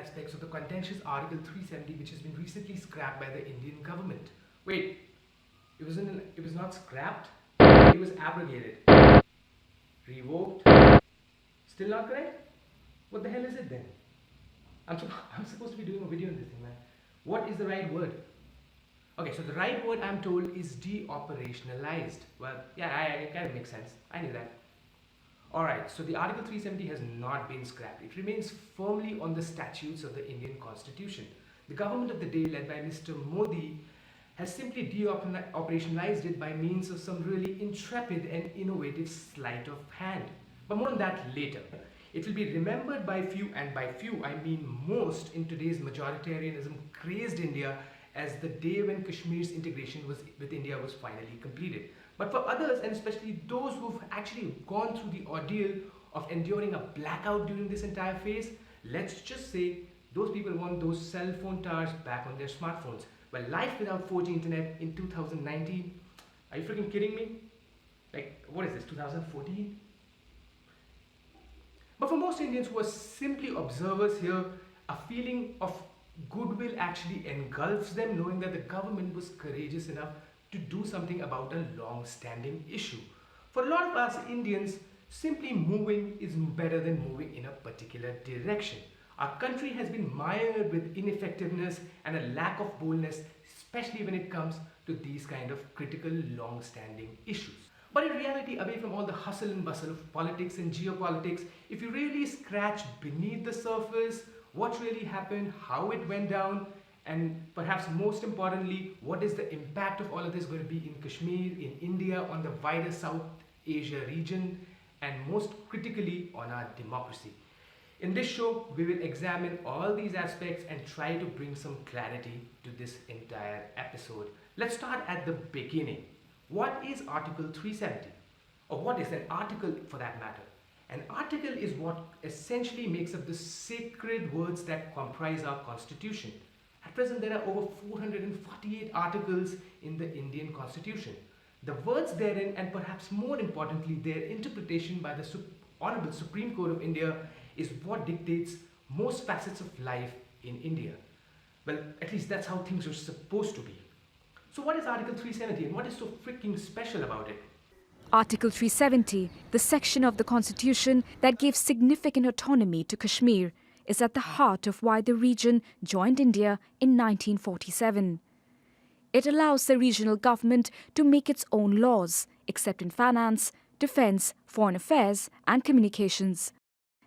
aspects of the contentious Article 370 which has been recently scrapped by the Indian government. Wait, it was not scrapped, it was abrogated. Revoked? Still not correct? What the hell is it then? I'm supposed to be doing a video on this thing, man. What is the right word? Okay, so the right word I'm told is de-operationalized. Well, yeah, it kind of makes sense. I knew that. Alright, so the Article 370 has not been scrapped. It remains firmly on the statutes of the Indian Constitution. The government of the day, led by Mr. Modi, has simply de-operationalized it by means of some really intrepid and innovative sleight of hand. But more on that later. It will be remembered by few, and by few I mean most, in today's majoritarianism crazed India as the day when Kashmir's integration with India was finally completed. But for others, and especially those who've actually gone through the ordeal of enduring a blackout during this entire phase, let's just say those people want those cell phone towers back on their smartphones. Well, life without 4G internet in 2019, are you freaking kidding me? Like, what is this, 2014? But for most Indians who are simply observers here, a feeling of goodwill actually engulfs them, knowing that the government was courageous enough to do something about a long-standing issue. For a lot of us Indians, simply moving is better than moving in a particular direction. Our country has been mired with ineffectiveness and a lack of boldness, especially when it comes to these kind of critical, long-standing issues. But in reality, away from all the hustle and bustle of politics and geopolitics, if you really scratch beneath the surface, what really happened, how it went down, and perhaps most importantly, what is the impact of all of this going to be in Kashmir, in India, on the wider South Asia region, and most critically on our democracy. In this show, we will examine all these aspects and try to bring some clarity to this entire episode. Let's start at the beginning. What is Article 370? Or what is an article for that matter? An article is what essentially makes up the sacred words that comprise our constitution. At present, there are over 448 articles in the Indian Constitution. The words therein, and perhaps more importantly, their interpretation by the Honorable Supreme Court of India, is what dictates most facets of life in India. Well, at least that's how things are supposed to be. So what is Article 370 and what is so freaking special about it? Article 370, the section of the Constitution that gave significant autonomy to Kashmir, is at the heart of why the region joined India in 1947. It allows the regional government to make its own laws, except in finance, defense, foreign affairs, and communications.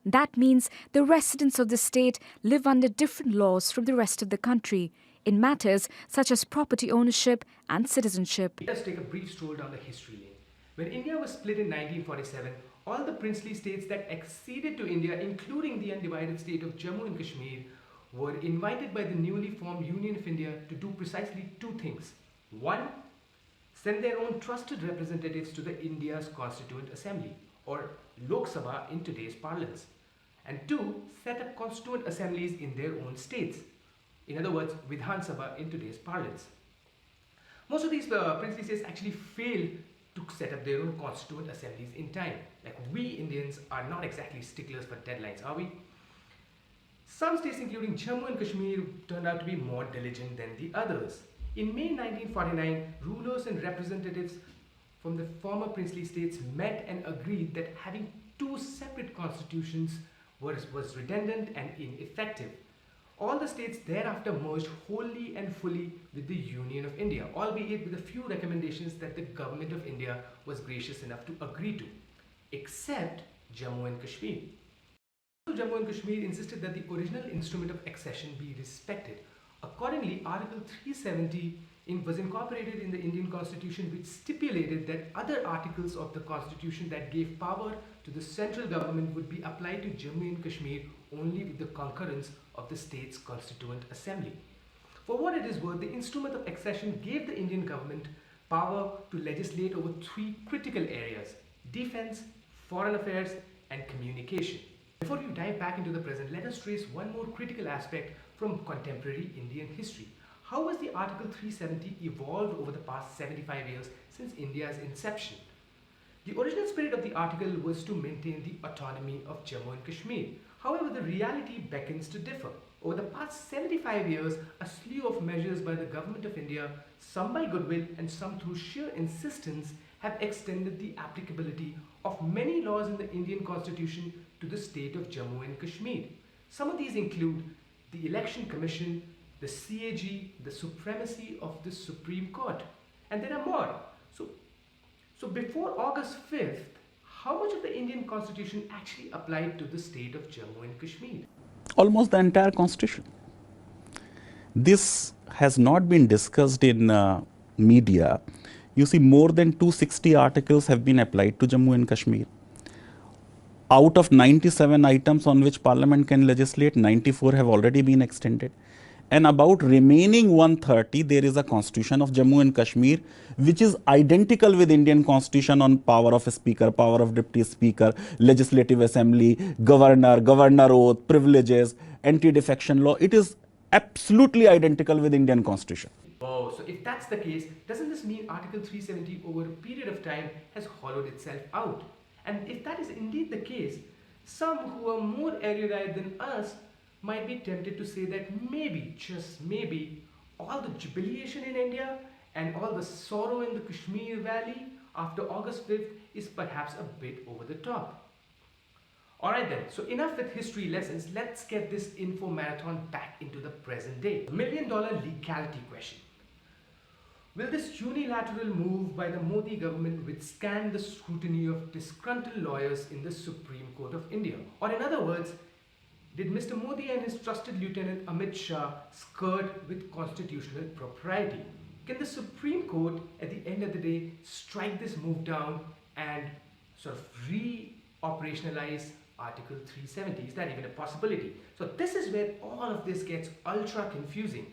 That means the residents of the state live under different laws from the rest of the country in matters such as property ownership and citizenship. Let us take a brief stroll down the history lane. When India was split in 1947, all the princely states that acceded to India, including the undivided state of Jammu and Kashmir, were invited by the newly formed Union of India to do precisely two things. One, send their own trusted representatives to the India's Constituent Assembly, or Lok Sabha in today's parlance. And two, set up constituent assemblies in their own states. In other words, Vidhan Sabha in today's parlance. Most of these princely states actually failed to set up their own constituent assemblies in time. Like, we Indians are not exactly sticklers for deadlines, are we? Some states, including Jammu and Kashmir, turned out to be more diligent than the others. In May 1949, rulers and representatives from the former princely states met and agreed that having two separate constitutions was redundant and ineffective. All the states thereafter merged wholly and fully with the Union of India, albeit with a few recommendations that the government of India was gracious enough to agree to, except Jammu and Kashmir. Jammu and Kashmir insisted that the original instrument of accession be respected. Accordingly, Article 370 was incorporated in the Indian Constitution, which stipulated that other articles of the Constitution that gave power to the central government would be applied to Jammu and Kashmir only with the concurrence of the state's Constituent Assembly. For what it is worth, the instrument of accession gave the Indian government power to legislate over three critical areas: defense, foreign affairs, and communication. Before you dive back into the present, let us trace one more critical aspect from contemporary Indian history. How has the Article 370 evolved over the past 75 years since India's inception? The original spirit of the article was to maintain the autonomy of Jammu and Kashmir. However, the reality beckons to differ. Over the past 75 years, a slew of measures by the Government of India, some by goodwill and some through sheer insistence, have extended the applicability of many laws in the Indian Constitution to the state of Jammu and Kashmir. Some of these include the Election Commission, the CAG, the supremacy of the Supreme Court, and there are more. So before August 5th, how much of the Indian Constitution actually applied to the state of Jammu and Kashmir? Almost the entire constitution. This has not been discussed in media. You see, more than 260 articles have been applied to Jammu and Kashmir. Out of 97 items on which Parliament can legislate, 94 have already been extended. And about remaining 130, there is a constitution of Jammu and Kashmir, which is identical with Indian constitution on power of a speaker, power of deputy speaker, legislative assembly, governor oath, privileges, anti-defection law. It is absolutely identical with Indian constitution. Oh, so if that's the case, doesn't this mean Article 370 over a period of time has hollowed itself out? And if that is indeed the case, some who are more erudite than us might be tempted to say that maybe, just maybe, all the jubilation in India and all the sorrow in the Kashmir Valley after August 5th is perhaps a bit over the top. Alright then, so enough with history lessons, let's get this info marathon back into the present day. $1 million legality question. Will this unilateral move by the Modi government withstand the scrutiny of disgruntled lawyers in the Supreme Court of India? Or in other words, did Mr. Modi and his trusted lieutenant Amit Shah skirt with constitutional propriety? Can the Supreme Court at the end of the day strike this move down and sort of re-operationalize Article 370? Is that even a possibility? So this is where all of this gets ultra confusing.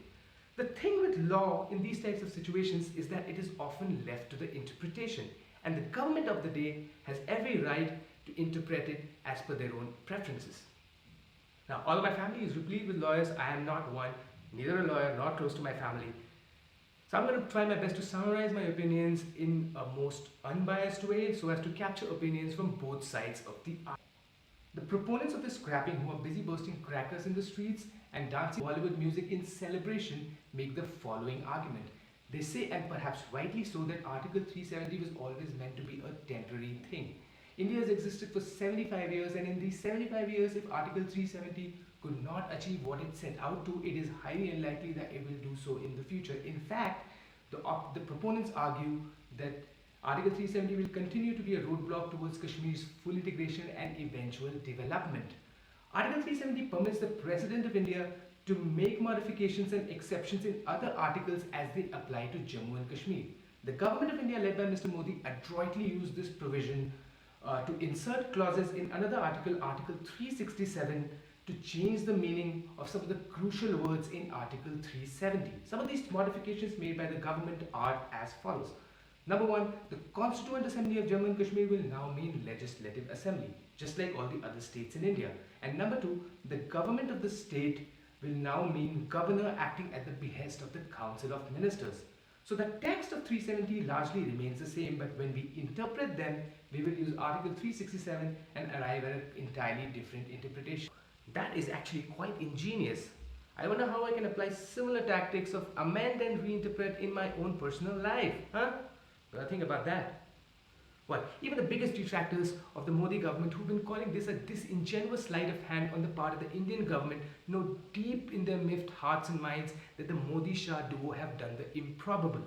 The thing with law in these types of situations is that it is often left to the interpretation, and the government of the day has every right to interpret it as per their own preferences. Now, all of my family is replete with lawyers. I am not one, neither a lawyer nor close to my family. So I'm going to try my best to summarize my opinions in a most unbiased way so as to capture opinions from both sides of the argument. The proponents of the scrapping, who are busy bursting crackers in the streets and dancing Bollywood music in celebration, make the following argument. They say, and perhaps rightly so, that Article 370 was always meant to be a temporary thing. India has existed for 75 years, and in these 75 years, if Article 370 could not achieve what it set out to, it is highly unlikely that it will do so in the future. In fact, the proponents argue that Article 370 will continue to be a roadblock towards Kashmir's full integration and eventual development. Article 370 permits the President of India to make modifications and exceptions in other articles as they apply to Jammu and Kashmir. The government of India, led by Mr. Modi, adroitly used this provision to insert clauses in another article, Article 367, to change the meaning of some of the crucial words in Article 370. Some of these modifications made by the government are as follows. Number one, the Constituent Assembly of Jammu and Kashmir will now mean Legislative Assembly, just like all the other states in India. And number two, the government of the state will now mean governor acting at the behest of the Council of Ministers. So the text of 370 largely remains the same, but when we interpret them, we will use Article 367 and arrive at an entirely different interpretation. That is actually quite ingenious. I wonder how I can apply similar tactics of amend and reinterpret in my own personal life, huh? What do I think about that? Well, even the biggest detractors of the Modi government, who've been calling this a disingenuous sleight of hand on the part of the Indian government, know deep in their miffed hearts and minds that the Modi-Shah duo have done the improbable.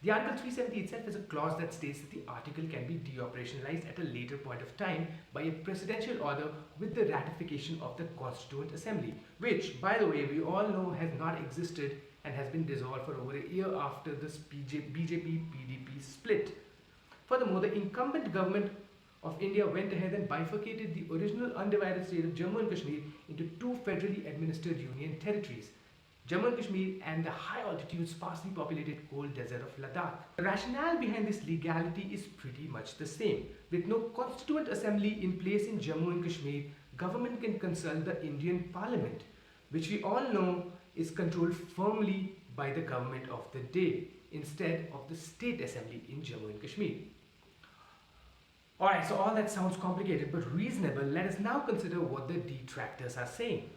The Article 370 itself is a clause that states that the article can be deoperationalized at a later point of time by a presidential order with the ratification of the Constituent Assembly, which, by the way, we all know has not existed and has been dissolved for over a year after this BJP-PDP split. Furthermore, the incumbent government of India went ahead and bifurcated the original undivided state of Jammu and Kashmir into two federally administered union territories, Jammu and Kashmir and the high-altitude, sparsely populated cold desert of Ladakh. The rationale behind this legality is pretty much the same. With no constituent assembly in place in Jammu and Kashmir, government can consult the Indian Parliament, which we all know is controlled firmly by the government of the day, instead of the state assembly in Jammu and Kashmir. Alright, so all that sounds complicated but reasonable. Let us now consider what the detractors are saying.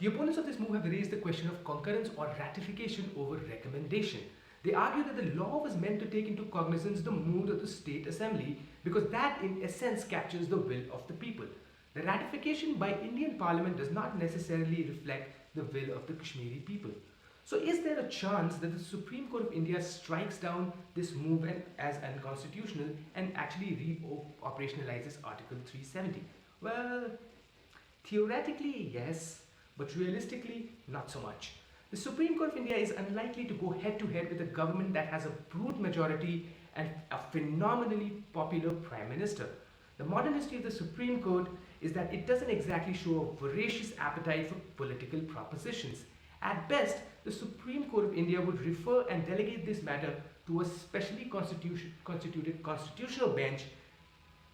The opponents of this move have raised the question of concurrence or ratification over recommendation. They argue that the law was meant to take into cognizance the mood of the state assembly because that in essence captures the will of the people. The ratification by Indian Parliament does not necessarily reflect the will of the Kashmiri people. So is there a chance that the Supreme Court of India strikes down this move as unconstitutional and actually operationalizes Article 370? Well, theoretically yes, but realistically not so much. The Supreme Court of India is unlikely to go head to head with a government that has a brute majority and a phenomenally popular Prime Minister. The modern history of the Supreme Court is that it doesn't exactly show a voracious appetite for political propositions. At best, the Supreme Court of India would refer and delegate this matter to a specially constituted constitutional bench.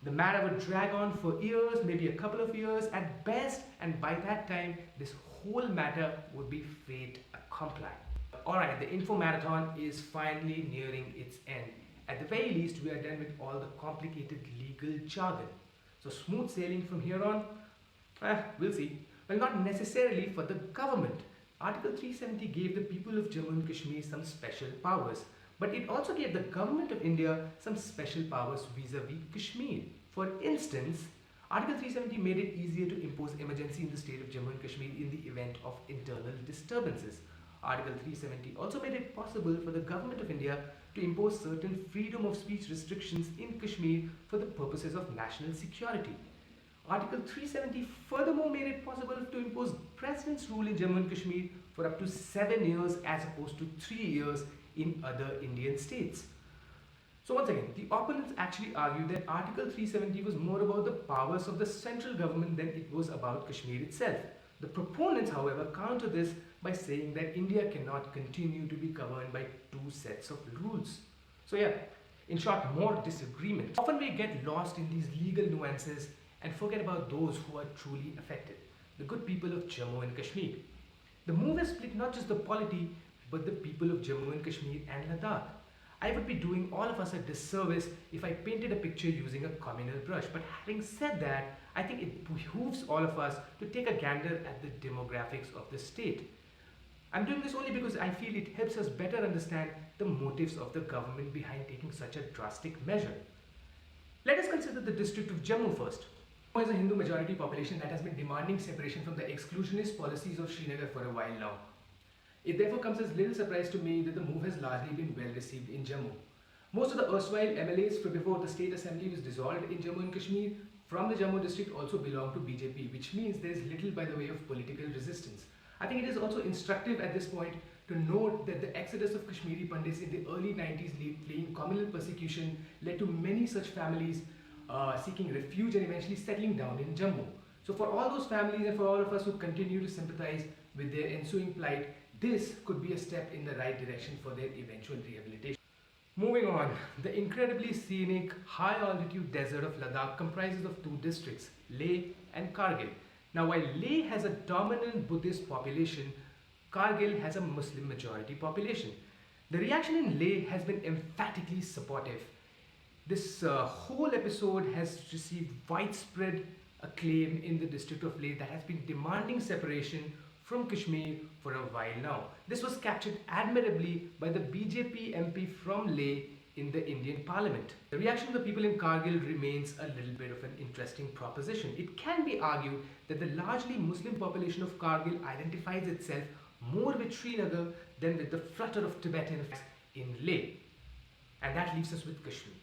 The matter would drag on for years, maybe a couple of years at best, and by that time, this whole matter would be fait accompli. Alright, the info marathon is finally nearing its end. At the very least, we are done with all the complicated legal jargon. So smooth sailing from here on? We'll see. Well, not necessarily for the government. Article 370 gave the people of Jammu and Kashmir some special powers, but it also gave the government of India some special powers vis-a-vis Kashmir. For instance, Article 370 made it easier to impose emergency in the state of Jammu and Kashmir in the event of internal disturbances. Article 370 also made it possible for the government of India to impose certain freedom of speech restrictions in Kashmir for the purposes of national security. Article 370 furthermore made it possible to impose President's rule in Jammu and Kashmir for up to 7 years as opposed to 3 years in other Indian states. So once again, the opponents actually argued that Article 370 was more about the powers of the central government than it was about Kashmir itself. The proponents, however, counter this by saying that India cannot continue to be governed by two sets of rules. So yeah, in short, more disagreement. Often we get lost in these legal nuances and forget about those who are truly affected, the good people of Jammu and Kashmir. The move has split not just the polity, but the people of Jammu and Kashmir and Ladakh. I would be doing all of us a disservice if I painted a picture using a communal brush. But having said that, I think it behooves all of us to take a gander at the demographics of the state. I'm doing this only because I feel it helps us better understand the motives of the government behind taking such a drastic measure. Let us consider the district of Jammu first. Jammu is a Hindu majority population that has been demanding separation from the exclusionist policies of Srinagar for a while now. It therefore comes as little surprise to me that the move has largely been well received in Jammu. Most of the erstwhile MLAs before the state assembly was dissolved in Jammu and Kashmir from the Jammu district also belong to BJP, which means there is little by the way of political resistance. I think it is also instructive at this point to note that the exodus of Kashmiri Pandits in the early 90s fleeing communal persecution led to many such families seeking refuge and eventually settling down in Jammu. So for all those families and for all of us who continue to sympathize with their ensuing plight, this could be a step in the right direction for their eventual rehabilitation. Moving on, the incredibly scenic, high-altitude desert of Ladakh comprises of two districts, Leh and Kargil. Now, while Leh has a dominant Buddhist population, Kargil has a Muslim majority population. The reaction in Leh has been emphatically supportive. This whole episode has received widespread acclaim in the district of Leh that has been demanding separation from Kashmir for a while now. This was captured admirably by the BJP MP from Leh in the Indian Parliament. The reaction of the people in Kargil remains a little bit of an interesting proposition. It can be argued that the largely Muslim population of Kargil identifies itself more with Srinagar than with the flutter of Tibetans in Leh. And that leaves us with Kashmir.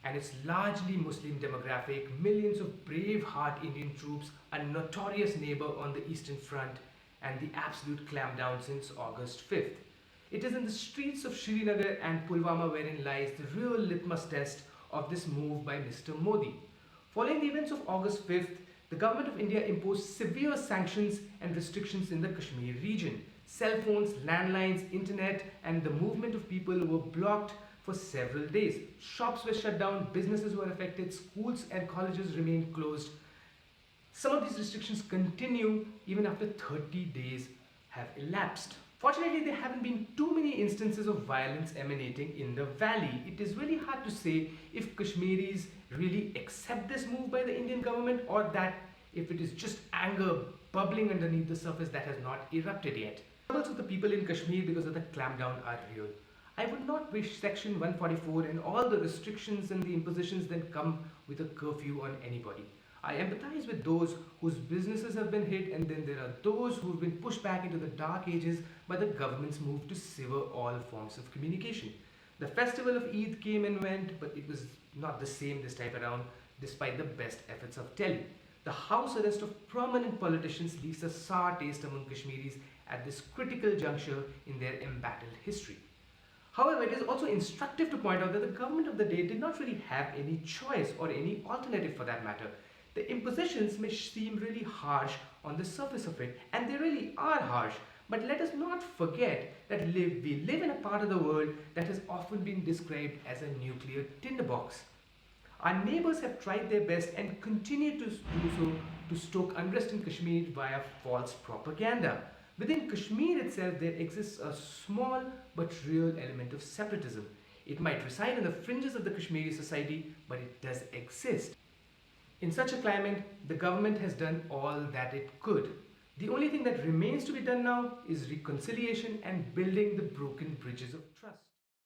And its largely Muslim demographic, millions of brave heart Indian troops, a notorious neighbor on the Eastern Front, and the absolute clampdown since August 5th. It is in the streets of Srinagar and Pulwama wherein lies the real litmus test of this move by Mr. Modi. Following the events of August 5th, the government of India imposed severe sanctions and restrictions in the Kashmir region. Cell phones, landlines, internet, and the movement of people were blocked for several days. Shops were shut down, businesses were affected, schools and colleges remained closed. Some of these restrictions continue even after 30 days have elapsed. Fortunately, there haven't been too many instances of violence emanating in the valley. It is really hard to say if Kashmiris really accept this move by the Indian government, or that if it is just anger bubbling underneath the surface that has not erupted yet. Troubles with the people in Kashmir because of the clampdown are real. I would not wish Section 144 and all the restrictions and the impositions that come with a curfew on anybody. I empathize with those whose businesses have been hit, and then there are those who have been pushed back into the dark ages by the government's move to sever all forms of communication. The festival of Eid came and went, but it was not the same this time around, despite the best efforts of Delhi. The house arrest of prominent politicians leaves a sour taste among Kashmiris at this critical juncture in their embattled history. However, it is also instructive to point out that the government of the day did not really have any choice, or any alternative for that matter. The impositions may seem really harsh on the surface of it, and they really are harsh, but let us not forget that we live in a part of the world that has often been described as a nuclear tinderbox. Our neighbors have tried their best and continue to do so to stoke unrest in Kashmir via false propaganda. Within Kashmir itself, there exists a small but real element of separatism. It might reside in the fringes of the Kashmiri society, but it does exist. In such a climate, the government has done all that it could. The only thing that remains to be done now is reconciliation and building the broken bridges of trust.